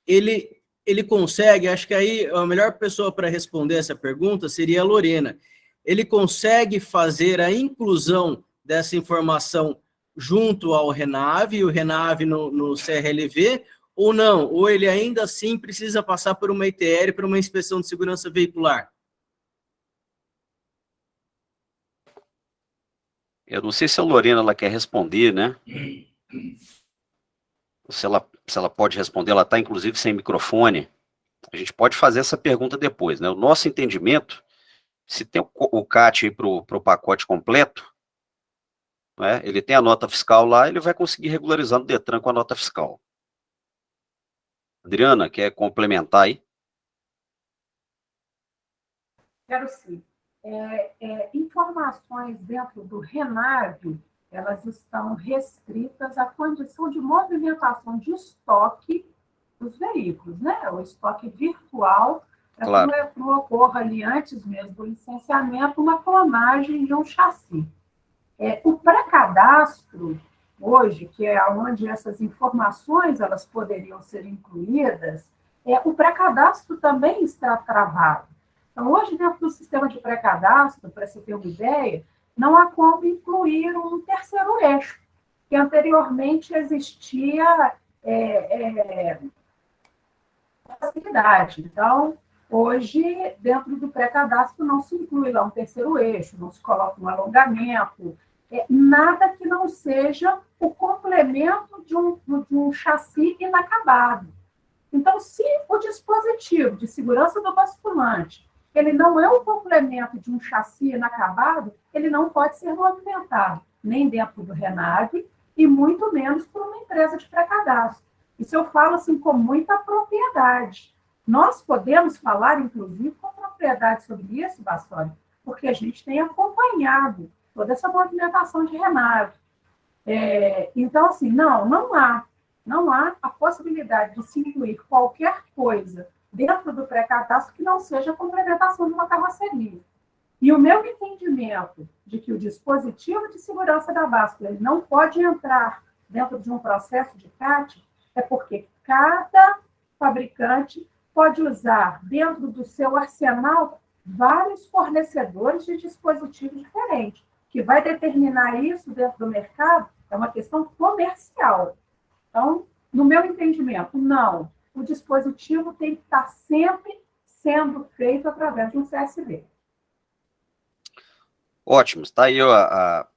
ele consegue, acho que aí a melhor pessoa para responder essa pergunta seria a Lorena, ele consegue fazer a inclusão dessa informação junto ao RENAVE, e o RENAVE no CRLV, ou não? Ou ele ainda assim precisa passar por uma ITR, para uma inspeção de segurança veicular? Eu não sei se a Lorena ela quer responder, né? Se ela pode responder, ela está inclusive sem microfone. A gente pode fazer essa pergunta depois, né? O nosso entendimento, se tem o CAT para o pacote completo, né, ele tem a nota fiscal lá, ele vai conseguir regularizar no Detran com a nota fiscal. Adriana, quer complementar aí? Quero sim. Informações dentro do RENAVE, elas estão restritas à condição de movimentação de estoque dos veículos, né? O estoque virtual, para Claro. que não ocorra ali, antes mesmo do licenciamento, uma clonagem de um chassi. O pré-cadastro, hoje, que é onde essas informações elas poderiam ser incluídas, o pré-cadastro também está travado. Então, hoje, dentro do sistema de pré-cadastro, para se ter uma ideia, não há como incluir um terceiro eixo, que anteriormente existia facilidade. Então, hoje, dentro do pré-cadastro, não se inclui lá um terceiro eixo, não se coloca um alongamento, nada que não seja o complemento de um chassi inacabado. Então, se o dispositivo de segurança do basculante ele não é um complemento de um chassi inacabado, ele não pode ser movimentado, nem dentro do RENAVE, e muito menos por uma empresa de pré-cadastro. Isso eu falo assim com muita propriedade. Nós podemos falar, inclusive, com propriedade sobre isso, Bastoni, porque a gente tem acompanhado toda essa movimentação de RENAVE. Então, assim, não há a possibilidade de se incluir qualquer coisa dentro do pré-cadastro que não seja a complementação de uma carroceria. E o meu entendimento de que o dispositivo de segurança da báscula ele não pode entrar dentro de um processo de CAT é porque cada fabricante pode usar dentro do seu arsenal vários fornecedores de dispositivos diferentes. O que vai determinar isso dentro do mercado é uma questão comercial. Então, no meu entendimento, não. O dispositivo tem que estar sempre sendo feito através de um CSV. Ótimo, está aí a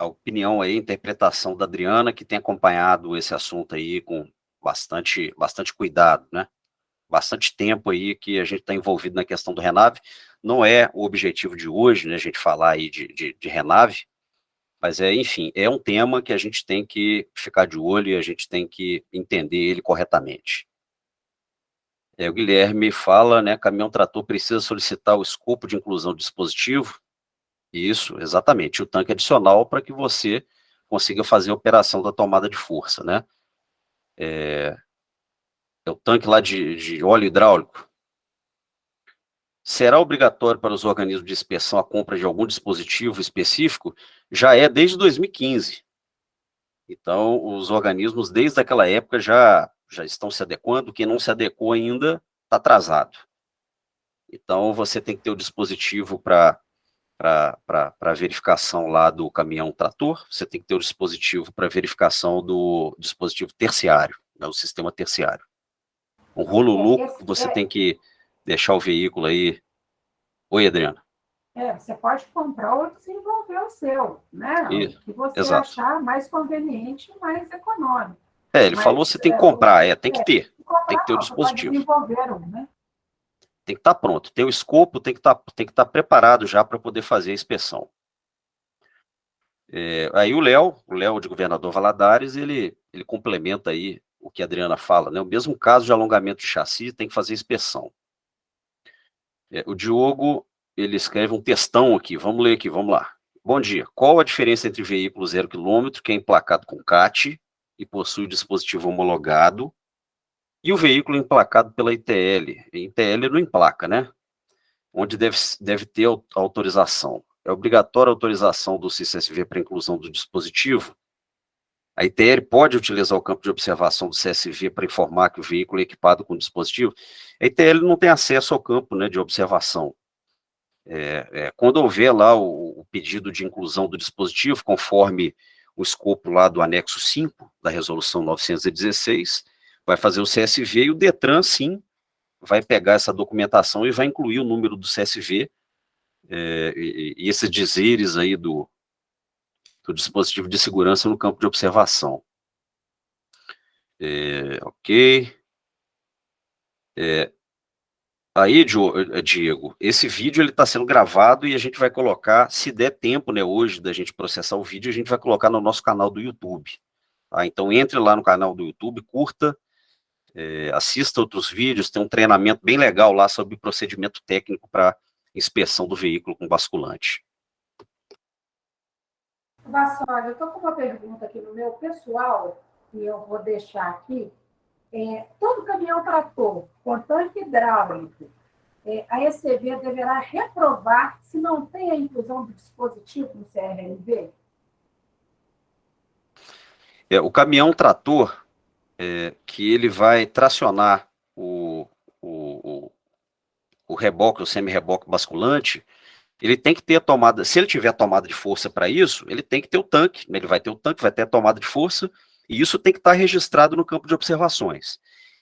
opinião aí, a interpretação da Adriana, que tem acompanhado esse assunto aí com bastante cuidado, né? Bastante tempo aí que a gente está envolvido na questão do RENAVE. Não é o objetivo de hoje, né, a gente falar aí de RENAVE, mas enfim, é um tema que a gente tem que ficar de olho e a gente tem que entender ele corretamente. O Guilherme fala, né, caminhão-trator precisa solicitar o escopo de inclusão do dispositivo. Isso, exatamente, o tanque adicional para que você consiga fazer a operação da tomada de força, né? É o tanque lá de óleo hidráulico. Será obrigatório para os organismos de inspeção a compra de algum dispositivo específico? Já é desde 2015. Então, os organismos, desde aquela época, já estão se adequando. Quem não se adequou ainda está atrasado. Então, você tem que ter o dispositivo para para verificação lá do caminhão trator, você tem que ter o dispositivo para verificação do dispositivo terciário, né, o sistema terciário. Um rolo lucro, você tem que deixar o veículo aí. Oi, Adriana. Você pode comprar ou desenvolver o seu, né? O que você achar mais conveniente e mais econômico. Ele falou que você tem que comprar, tem que ter. Tem que ter o dispositivo. Desenvolver um, né? Tem que estar pronto. Ter o escopo, tem que estar preparado já para poder fazer a inspeção. Aí o Léo de Governador Valadares, ele complementa aí o que a Adriana fala, né? O mesmo caso de alongamento de chassi, tem que fazer inspeção. O Diogo, ele escreve um textão aqui, vamos ler aqui, vamos lá. Bom dia, qual a diferença entre veículo 0 km, que é emplacado com CAT e possui o dispositivo homologado, e o veículo emplacado pela ITL? ITL não emplaca, né? Onde deve ter autorização. É obrigatória a autorização do CSV para inclusão do dispositivo? A ITL pode utilizar o campo de observação do CSV para informar que o veículo é equipado com o dispositivo? A ITL não tem acesso ao campo, né, de observação. Quando houver lá o pedido de inclusão do dispositivo, conforme o escopo lá do anexo 5 da resolução 916, vai fazer o CSV e o DETRAN, sim, vai pegar essa documentação e vai incluir o número do CSV e esses dizeres aí do dispositivo de segurança no campo de observação. Ok. Aí, Diego, esse vídeo ele está sendo gravado e a gente vai colocar, se der tempo, né, hoje da gente processar o vídeo, a gente vai colocar no nosso canal do YouTube. Tá? Então, entre lá no canal do YouTube, curta, assista outros vídeos, tem um treinamento bem legal lá sobre procedimento técnico para inspeção do veículo com basculante. Vassoura, eu estou com uma pergunta aqui no meu pessoal, que eu vou deixar aqui. Todo caminhão trator com tanque hidráulico, a ECV deverá reprovar se não tem a inclusão do dispositivo no CRLV? O caminhão trator, que ele vai tracionar o reboque, o semi-reboque basculante, ele tem que ter a tomada, se ele tiver a tomada de força para isso, ele tem que ter o tanque, né? Ele vai ter o tanque, vai ter a tomada de força, e isso tem que estar registrado no campo de observações.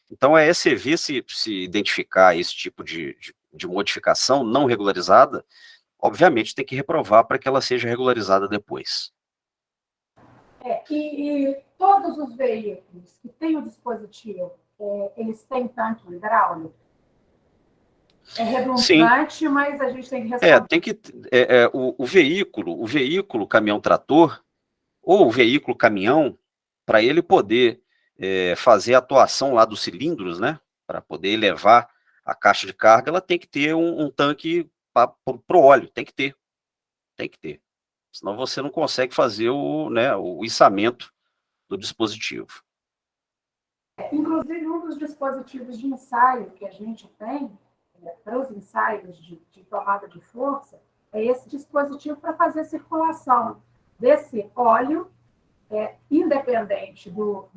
Então, a ECV, se identificar esse tipo de modificação não regularizada, obviamente tem que reprovar para que ela seja regularizada depois. E todos os veículos que têm o dispositivo, eles têm tanque hidráulico? É redundante, sim, mas a gente tem que responder. Tem que o veículo caminhão-trator, ou o veículo caminhão, para ele poder fazer a atuação lá dos cilindros, né, para poder elevar a caixa de carga, ela tem que ter um tanque para o óleo, tem que ter. Senão você não consegue fazer o içamento do dispositivo. Inclusive, um dos dispositivos de ensaio que a gente tem, para os ensaios de tomada de força, é esse dispositivo para fazer a circulação desse óleo, independente do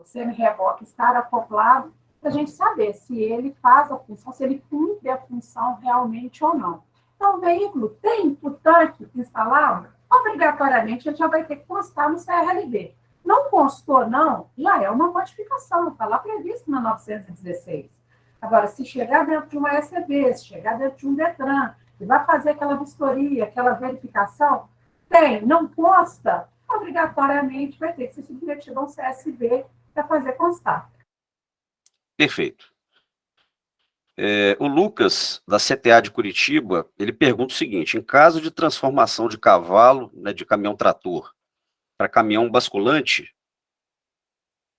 semi-reboque estar acoplado, para a gente saber se ele faz a função, se ele cumpre a função realmente ou não. Então, o veículo tem o tanque instalado, obrigatoriamente ele já vai ter que constar no CRLV. Não constou, não, já é uma modificação, está lá previsto na 916. Agora, se chegar dentro de uma ECV, se chegar dentro de um DETRAN, e vai fazer aquela vistoria, aquela verificação, não consta, obrigatoriamente vai ter que ser submetido a um CSV para fazer constar. Perfeito. O Lucas, da CTA de Curitiba, ele pergunta o seguinte: em caso de transformação de cavalo, né, de caminhão-trator, para caminhão basculante,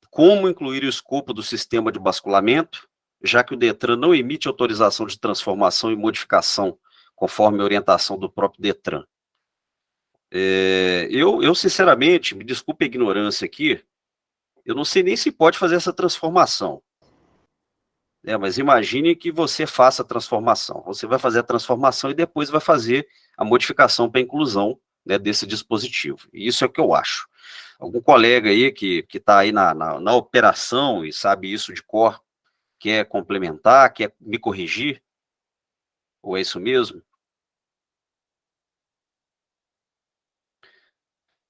como incluir o escopo do sistema de basculamento, já que o DETRAN não emite autorização de transformação e modificação conforme a orientação do próprio DETRAN? Eu, sinceramente, me desculpe a ignorância aqui, eu não sei nem se pode fazer essa transformação. Mas imagine que você faça a transformação. Você vai fazer a transformação e depois vai fazer a modificação para a inclusão, né, desse dispositivo. E isso é o que eu acho. Algum colega aí que está aí na operação e sabe isso de cor, quer complementar, quer me corrigir? Ou é isso mesmo?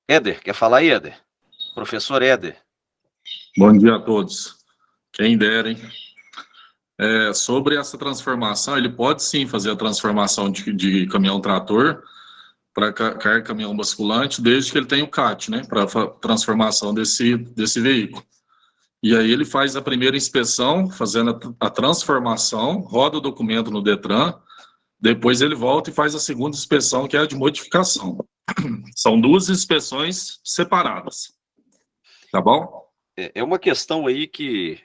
Éder, quer falar aí, Éder? Professor Éder. Bom dia a todos. Quem dera, hein? Sobre essa transformação, ele pode sim fazer a transformação de caminhão-trator para caminhão basculante, desde que ele tenha o CAT, né? Para a transformação desse veículo. E aí ele faz a primeira inspeção, fazendo a transformação, roda o documento no Detran, depois ele volta e faz a segunda inspeção, que é a de modificação. São duas inspeções separadas. Tá bom? É uma questão aí que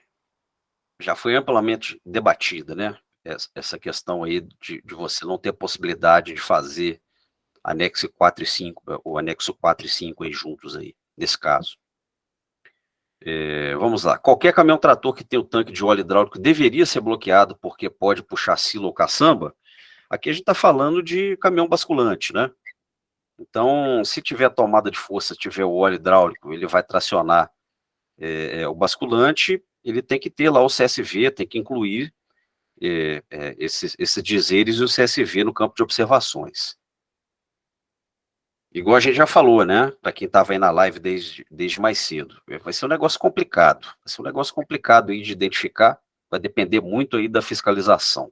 já foi amplamente debatida, né? Essa questão aí de você não ter possibilidade de fazer anexo 4 e 5, o anexo 4 e 5 aí juntos aí, nesse caso. Vamos lá. Qualquer caminhão-trator que tenha o tanque de óleo hidráulico deveria ser bloqueado porque pode puxar silo ou caçamba. Aqui a gente está falando de caminhão basculante, né? Então, se tiver tomada de força, tiver o óleo hidráulico, ele vai tracionar o basculante, ele tem que ter lá o CSV, tem que incluir esses dizeres e o CSV no campo de observações. Igual a gente já falou, né? Para quem estava aí na live desde mais cedo. Vai ser um negócio complicado. Vai ser um negócio complicado aí de identificar. Vai depender muito aí da fiscalização.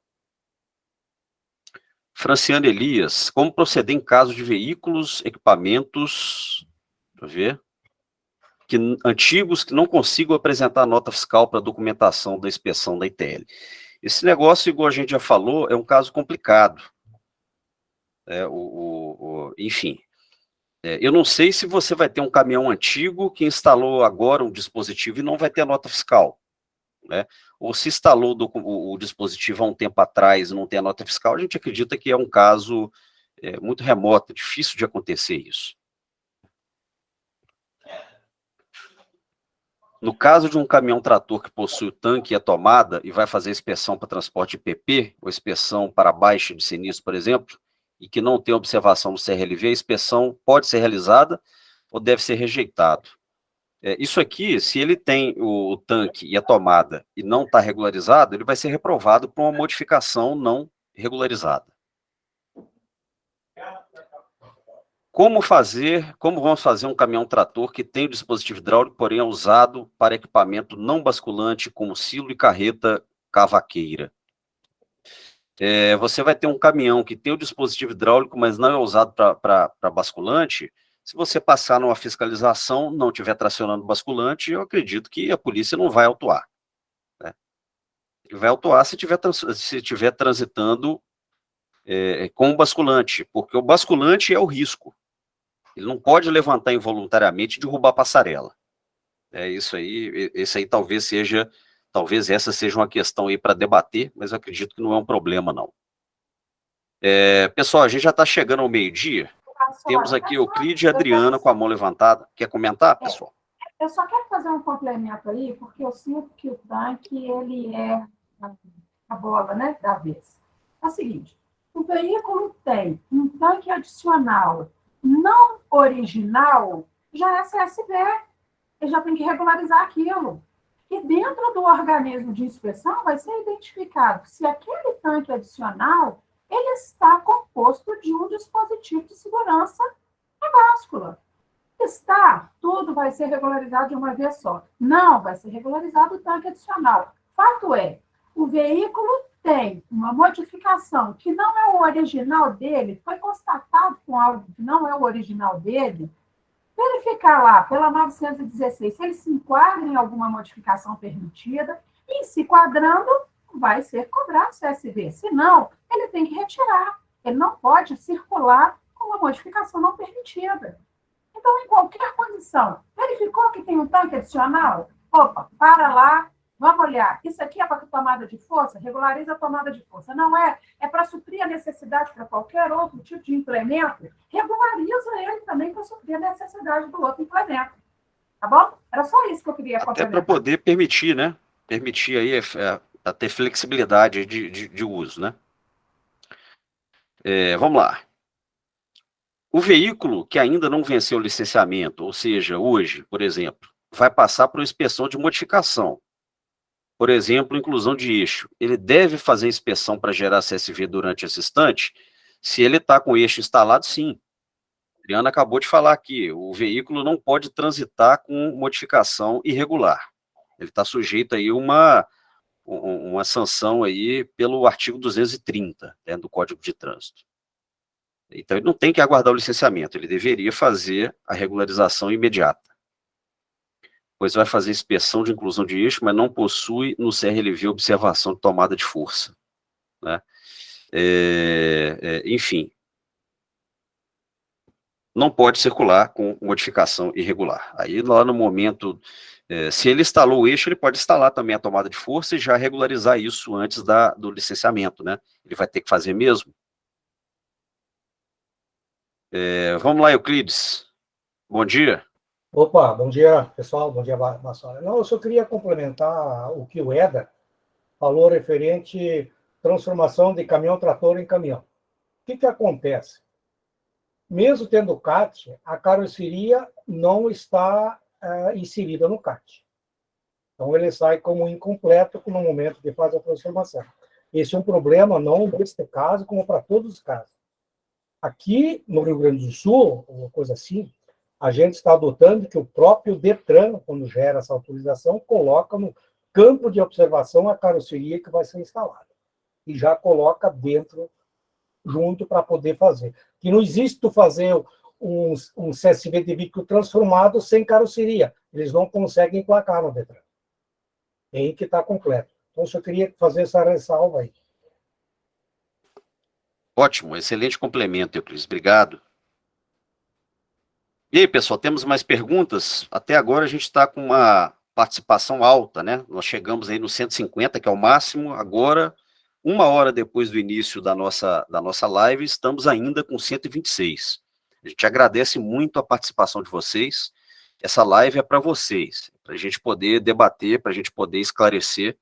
Franciane Elias, como proceder em caso de veículos, equipamentos, antigos que não consigam apresentar nota fiscal para documentação da inspeção da ITL? Esse negócio, igual a gente já falou, é um caso complicado. Enfim, eu não sei se você vai ter um caminhão antigo que instalou agora um dispositivo e não vai ter a nota fiscal, né? Ou se instalou o dispositivo há um tempo atrás e não tem a nota fiscal, a gente acredita que é um caso muito remoto, difícil de acontecer isso. No caso de um caminhão-trator que possui o tanque e a tomada e vai fazer inspeção para transporte de PP, ou inspeção para baixa de sinistro, por exemplo, e que não tem observação no CRLV, a inspeção pode ser realizada ou deve ser rejeitado. Isso aqui, se ele tem o tanque e a tomada e não está regularizado, ele vai ser reprovado por uma modificação não regularizada. Como vamos fazer um caminhão-trator que tem o dispositivo hidráulico, porém é usado para equipamento não basculante, como silo e carreta cavaqueira? Você vai ter um caminhão que tem o dispositivo hidráulico, mas não é usado para basculante. Se você passar numa fiscalização, não estiver tracionando basculante, eu acredito que a polícia não vai autuar, né? Ele vai autuar se estiver transitando com o basculante, porque o basculante é o risco. Ele não pode levantar involuntariamente e derrubar a passarela. Isso aí, esse aí talvez essa seja uma questão aí para debater, mas eu acredito que não é um problema, não. Pessoal, a gente já está chegando ao meio-dia. Temos aqui Euclide e Adriana com a mão levantada. Quer comentar, pessoal? Eu só quero fazer um complemento aí, porque eu sinto que o tanque, ele é a bola, né, da vez. É o seguinte, o veículo tem um tanque adicional não original, já é CSV. Ele já tem que regularizar aquilo. E dentro do organismo de inspeção vai ser identificado se aquele tanque adicional ele está composto de um dispositivo de segurança na báscula. Está, tudo vai ser regularizado de uma vez só. Não, vai ser regularizado o tanque adicional. Fato é, o veículo tem uma modificação que não é o original dele, foi constatado com algo que não é o original dele, verificar lá pela 916 se ele se enquadra em alguma modificação permitida, e se enquadrando, vai ser cobrado o CSV. Se não, ele tem que retirar. Ele não pode circular com uma modificação não permitida. Então, em qualquer condição, verificou que tem um tanque adicional? Opa, para lá, vamos olhar. Isso aqui é para tomada de força? Regulariza a tomada de força. Não é? É para suprir a necessidade para qualquer outro tipo de implemento? Regulariza ele também para suprir a necessidade do outro implemento. Tá bom? Era só isso que eu queria complementar. Até para poder permitir, né? Permitir aí a ter flexibilidade de uso, né? Vamos lá. O veículo que ainda não venceu o licenciamento, ou seja, hoje, por exemplo, vai passar por uma inspeção de modificação. Por exemplo, inclusão de eixo. Ele deve fazer inspeção para gerar CSV durante esse instante? Se ele está com o eixo instalado, sim. Adriana acabou de falar aqui, o veículo não pode transitar com modificação irregular. Ele está sujeito aí uma sanção aí pelo artigo 230, né, do Código de Trânsito. Então, ele não tem que aguardar o licenciamento, ele deveria fazer a regularização imediata. Pois vai fazer inspeção de inclusão de eixo, mas não possui no CRLV observação de tomada de força, né? Enfim, não pode circular com modificação irregular. Aí, lá no momento, se ele instalou o eixo, ele pode instalar também a tomada de força e já regularizar isso antes do licenciamento, né? Ele vai ter que fazer mesmo. Vamos lá, Euclides. Bom dia. Opa, bom dia, pessoal. Bom dia, Bassoli. Não, eu só queria complementar o que o Eder falou referente à transformação de caminhão-trator em caminhão. O que acontece? Mesmo tendo CAT, a carroceria não está inserida no CAT. Então, ele sai como incompleto no momento que faz a transformação. Esse é um problema, não neste caso, como para todos os casos. Aqui, no Rio Grande do Sul, uma coisa assim, a gente está adotando que o próprio DETRAN, quando gera essa autorização, coloca no campo de observação a carroceria que vai ser instalada. E já coloca dentro, junto, para poder fazer. Que não existe tu fazer um CSV de veículo transformado sem carroceria. Eles não conseguem emplacar no DETRAN. Tem que estar completo. Então, eu só queria fazer essa ressalva aí. Ótimo, excelente complemento, Euclides. Obrigado. E aí, pessoal, temos mais perguntas? Até agora a gente está com uma participação alta, né? Nós chegamos aí no 150, que é o máximo. Agora, 1 hora depois do início da nossa live, estamos ainda com 126. A gente agradece muito a participação de vocês. Essa live é para vocês, para a gente poder debater, para a gente poder esclarecer,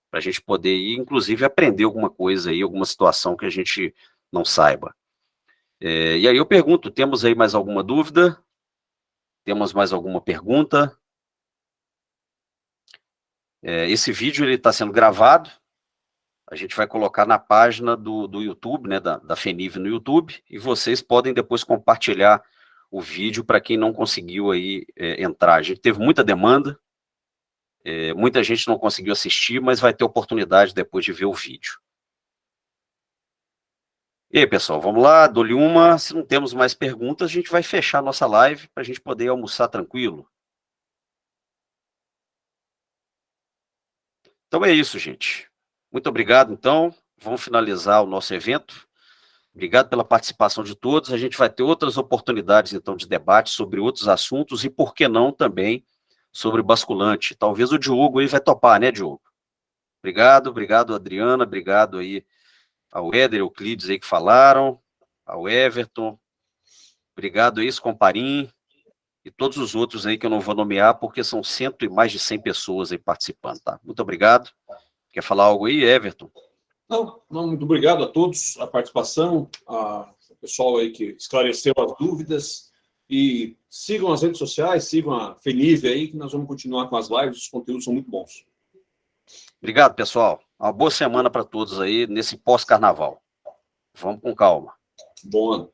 para a gente poder, inclusive, aprender alguma coisa aí, alguma situação que a gente não saiba. E aí eu pergunto, temos aí mais alguma dúvida? Temos mais alguma pergunta? Esse vídeo está sendo gravado, a gente vai colocar na página do YouTube, né, da FENIV no YouTube, e vocês podem depois compartilhar o vídeo para quem não conseguiu aí entrar. A gente teve muita demanda, muita gente não conseguiu assistir, mas vai ter oportunidade depois de ver o vídeo. E aí, pessoal, vamos lá, dou-lhe uma. Se não temos mais perguntas, a gente vai fechar a nossa live para a gente poder almoçar tranquilo. Então é isso, gente. Muito obrigado, então. Vamos finalizar o nosso evento. Obrigado pela participação de todos. A gente vai ter outras oportunidades, então, de debate sobre outros assuntos e, por que não, também sobre basculante. Talvez o Diogo aí vai topar, né, Diogo? Obrigado, Adriana. Obrigado aí ao Éder, Euclides aí que falaram, ao Everton, obrigado aí, Comparim, e todos os outros aí que eu não vou nomear, porque são mais de 100 pessoas aí participando, tá? Muito obrigado. Quer falar algo aí, Everton? Não, muito obrigado a todos, a participação, o pessoal aí que esclareceu as dúvidas, e sigam as redes sociais, sigam a FENIV aí, que nós vamos continuar com as lives, os conteúdos são muito bons. Obrigado, pessoal. Uma boa semana para todos aí, nesse pós-carnaval. Vamos com calma. Bom ano.